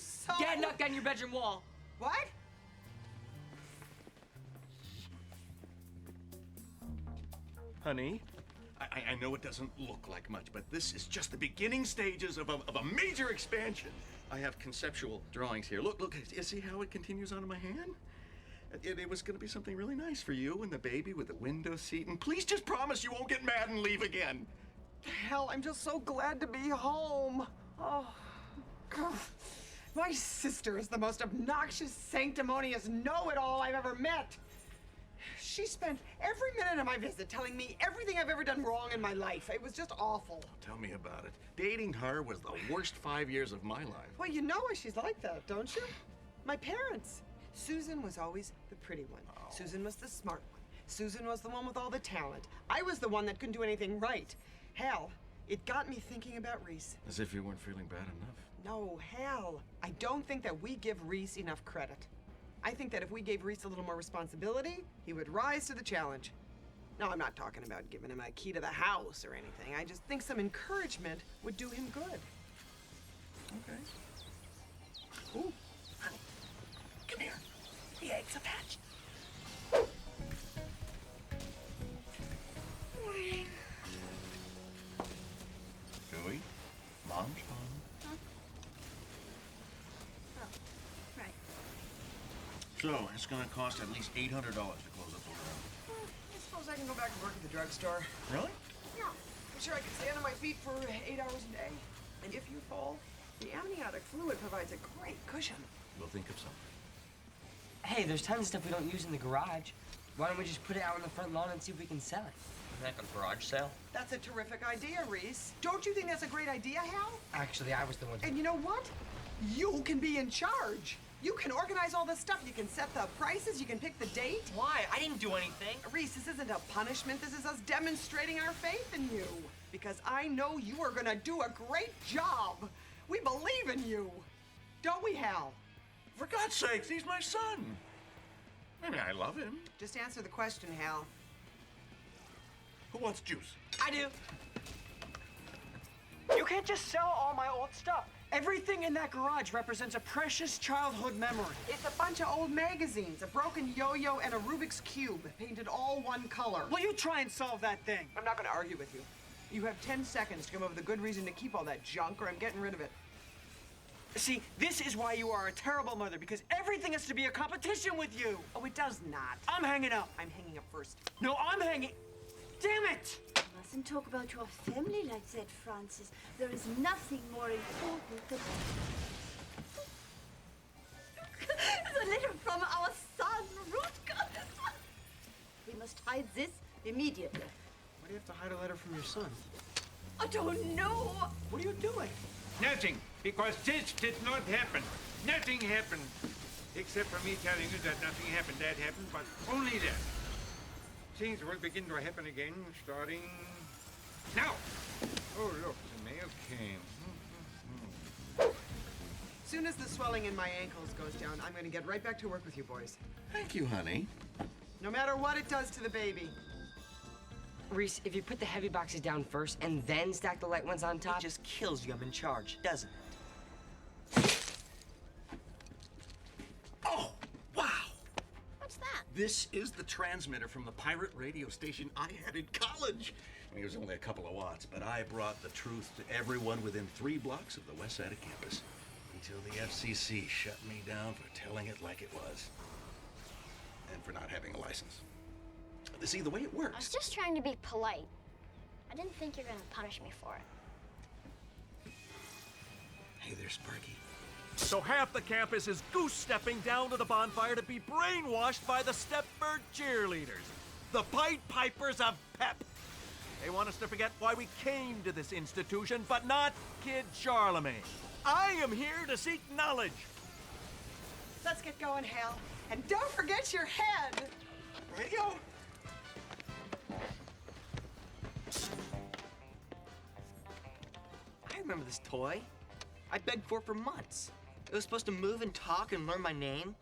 so... Dad knocked down your bedroom wall. What? Honey, I know it doesn't look like much, but this is just the beginning stages of a major expansion. I have conceptual drawings here. Look, you see how it continues onto my hand? It was going to be something really nice for you and the baby with the window seat. And please just promise you won't get mad and leave again. Hell, I'm just so glad to be home. Oh, God. My sister is the most obnoxious, sanctimonious know-it-all I've ever met. She spent every minute of my visit telling me everything I've ever done wrong in my life. It was just awful. Tell me about it. Dating her was the worst 5 years of my life. Well, you know why she's like that, don't you? My parents. Susan was always the pretty one. Oh. Susan was the smart one. Susan was the one with all the talent. I was the one that couldn't do anything right. Hell, it got me thinking about Reese. As if you weren't feeling bad enough. No, hell. I don't think that we give Reese enough credit. I think that if we gave Reese a little more responsibility, he would rise to the challenge. No, I'm not talking about giving him a key to the house or anything. I just think some encouragement would do him good. Okay. Ooh. Honey, come here. The eggs have hatched. Joey, Mom's home. Huh? Oh, right. So, it's gonna cost at least $800 to close up the room. I suppose I can go back and work at the drugstore. Really? Yeah. I'm sure I can stand on my feet for 8 hours a day. And if you fall, the amniotic fluid provides a great cushion. We'll think of something. Hey, there's tons of stuff we don't use in the garage. Why don't we just put it out on the front lawn and see if we can sell it? Like a garage sale? That's a terrific idea, Reese. Don't you think that's a great idea, Hal? Actually, I was the one. And you know what? You can be in charge. You can organize all this stuff. You can set the prices. You can pick the date. Why? I didn't do anything. Reese, this isn't a punishment. This is us demonstrating our faith in you. Because I know you are gonna do a great job. We believe in you. Don't we, Hal? For God's sakes, he's my son. I mean, I love him. Just answer the question, Hal. Who wants juice? I do. You can't just sell all my old stuff. Everything in that garage represents a precious childhood memory. It's a bunch of old magazines, a broken yo-yo, and a Rubik's Cube, painted all one color. Will you try and solve that thing? I'm not gonna argue with you. You have 10 seconds to come up with a good reason to keep all that junk, or I'm getting rid of it. See, this is why you are a terrible mother, because everything has to be a competition with you. Oh, it does not. I'm hanging up. I'm hanging up first. No, I'm hanging. Damn it! You mustn't talk about your family like that, Francis. There is nothing more important than... the letter from our son, Rutger. We must hide this immediately. Why do you have to hide a letter from your son? I don't know. What are you doing? Nothing, because this did not happen. Nothing happened. Except for me telling you that nothing happened. That happened, but only that. Things will begin to happen again, starting now. Oh, look, the mail came. Soon as the swelling in my ankles goes down, I'm gonna get right back to work with you boys. Thank you, honey. No matter what it does to the baby. Reese, if you put the heavy boxes down first and then stack the light ones on top, It just kills you I'm in charge, doesn't it? Oh, wow! What's that? This is the transmitter from the pirate radio station I had in college. I mean, it was only a couple of watts, but I brought the truth to everyone within 3 blocks of the west side of campus. Until the FCC shut me down for telling it like it was. And for not having a license. See, the way it I was works... just trying to be polite. I didn't think you were gonna punish me for it. Hey there, Sparky. So half the campus is goose-stepping down to the bonfire to be brainwashed by the Stepford cheerleaders, the Pied Pipers of Pep. They want us to forget why we came to this institution, but not Kid Charlemagne. I am here to seek knowledge. Let's get going, Hal. And don't forget your head. Radio? I remember this toy. I begged for it for months. It was supposed to move and talk and learn my name.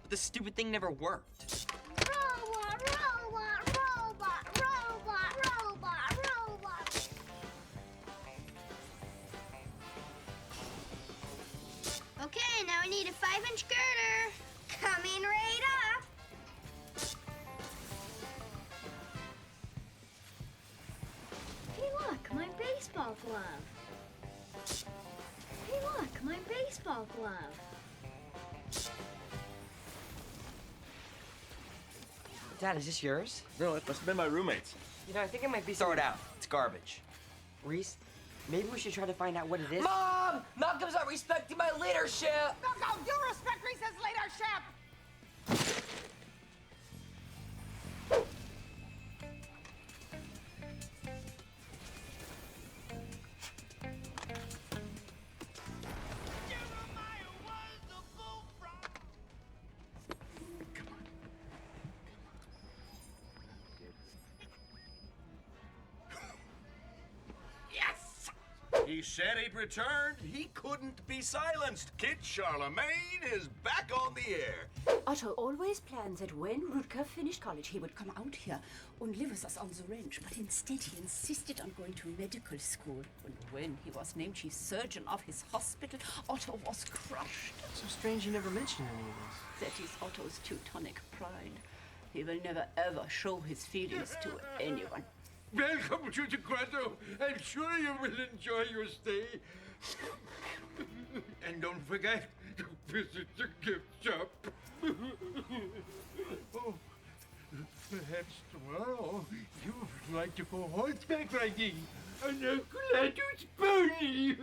But the stupid thing never worked. Robot, robot, robot, robot, robot, robot. need a 5-inch girder. Coming right up. Hey, look, my baseball glove. Hey, look, my baseball glove. Dad, is this yours? No, it must have been my roommate's. You know, I think it might be. Throw it out. It's garbage. Reese, maybe we should try to find out what it is. Mom! Malcolm's not respecting my leadership! No, you respect Reese's leadership! He said he'd returned. He couldn't be silenced. Kid Charlemagne is back on the air. Otto always planned that when Rutger finished college, he would come out here and live with us on the ranch. But instead, he insisted on going to medical school. And when he was named chief surgeon of his hospital, Otto was crushed. So strange you never mentioned any of this. That is Otto's Teutonic pride. He will never, ever show his feelings to anyone. Welcome to the grotto. I'm sure you will enjoy your stay. And don't forget to visit the gift shop. Oh, perhaps tomorrow you would like to go horseback riding on Uncle pony.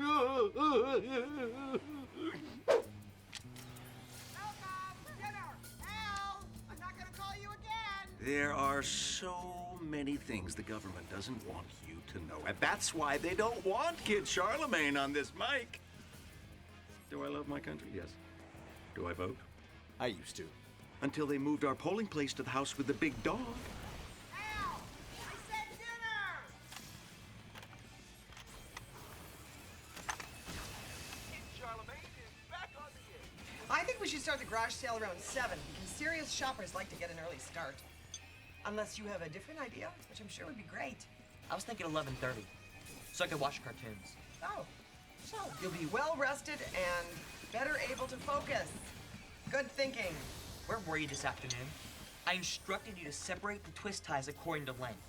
There are so many things the government doesn't want you to know, and that's why they don't want Kid Charlemagne on this mic. Do I love my country? Yes. Do I vote? I used to. Until they moved our polling place to the house with the big dog. Al! I said dinner! Kid Charlemagne is back on the air. I think we should start the garage sale around 7 because serious shoppers like to get an early start. Unless you have a different idea, which I'm sure would be great. I was thinking 11:30, so I could watch cartoons. Oh, so you'll be well rested and better able to focus. Good thinking. Where were you this afternoon? I instructed you to separate the twist ties according to length.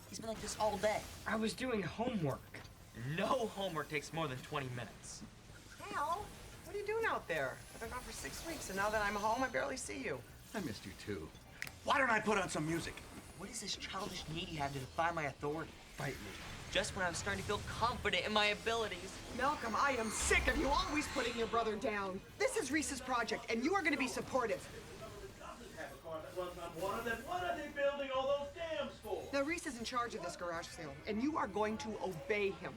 He's been like this all day. I was doing homework. No homework takes more than 20 minutes. Al, what are you doing out there? I've been gone for 6 weeks, and now that I'm home, I barely see you. I missed you too. Why don't I put on some music? What is this childish need you have to defy my authority? Fight me. Just when I was starting to feel confident in my abilities. Malcolm, I am sick of you always putting your brother down. This is Reese's project, and you are going to be supportive. What are they building all those dams for? Now, Reese is in charge of this garage sale, and you are going to obey him.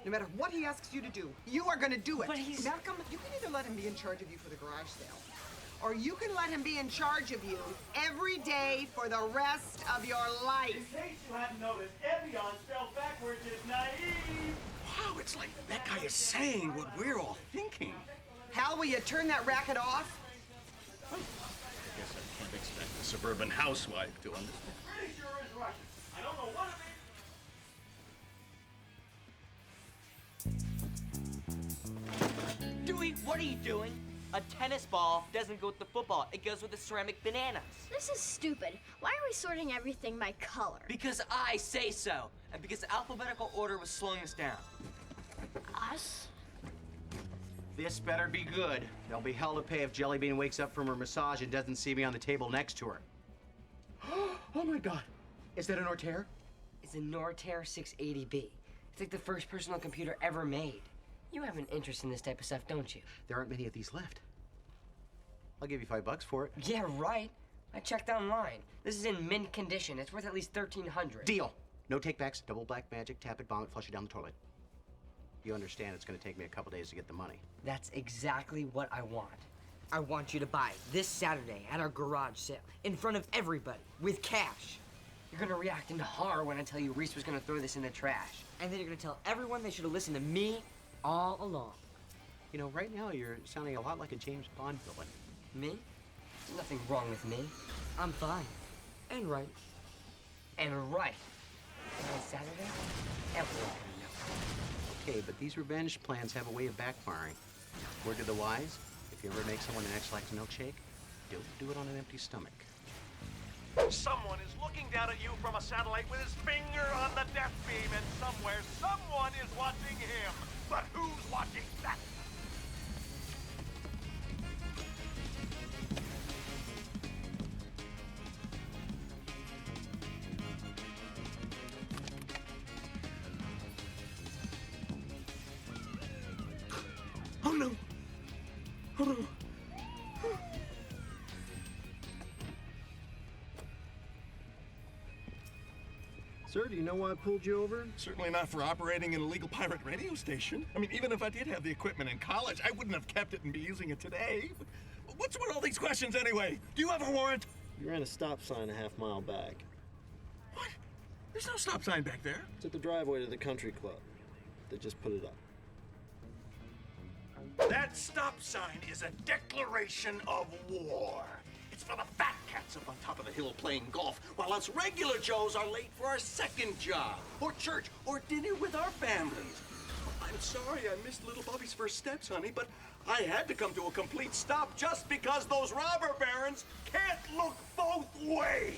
No matter what he asks you to do, you are going to do it. But he's... Malcolm, you can either let him be in charge of you for the garage sale, or you can let him be in charge of you every day for the rest of your life. In case you hadn't noticed, Evian spelled backwards is naive. Wow, it's like that guy is saying what we're all thinking. Hal, will you turn that racket off? I guess I can't expect a suburban housewife to understand. Pretty sure is Russian. I don't know what it is. Dewey, what are you doing? A tennis ball doesn't go with the football. It goes with the ceramic bananas. This is stupid. Why are we sorting everything by color? Because I say so. And because the alphabetical order was slowing us down. Us? This better be good. There'll be hell to pay if Jellybean wakes up from her massage and doesn't see me on the table next to her. Oh my God. Is that an Ortair? It's a Nortair 680B. It's like the first personal computer ever made. You have an interest in this type of stuff, don't you? There aren't many of these left. I'll give you $5 for it. Yeah, right. I checked online. This is in mint condition. It's worth at least $1,300. Deal. No takebacks, double black magic, tap it, bomb it, flush it down the toilet. You understand it's gonna take me a couple days to get the money. That's exactly what I want. I want you to buy this Saturday at our garage sale in front of everybody with cash. You're gonna react in horror when I tell you Reese was gonna throw this in the trash. And then you're gonna tell everyone they should have listened to me all along. You know, right now you're sounding a lot like a James Bond villain. Me? There's nothing wrong with me. I'm fine. And right. And right. And on Saturday, everyone can know. Okay, but these revenge plans have a way of backfiring. Word to the wise, if If you ever make someone an X-Lax milkshake, don't do it on an empty stomach. Someone is looking down at you from a satellite with his finger on the death beam, and somewhere, someone is watching him. But who's watching that? Oh no! Oh no! Sir, do you know why I pulled you over? Certainly not for operating an illegal pirate radio station. I mean, even if I did have the equipment in college, I wouldn't have kept it and be using it today. What's with all these questions anyway? Do you have a warrant? You ran a stop sign a half-mile back. What? There's no stop sign back there. It's at the driveway to the country club. They just put it up. That stop sign is a declaration of war. It's for the fat cats up on top of the hill playing golf, while us regular Joes are late for our second job, or church, or dinner with our families. I'm sorry I missed little Bobby's first steps, honey, but I had to come to a complete stop just because those robber barons can't look both ways.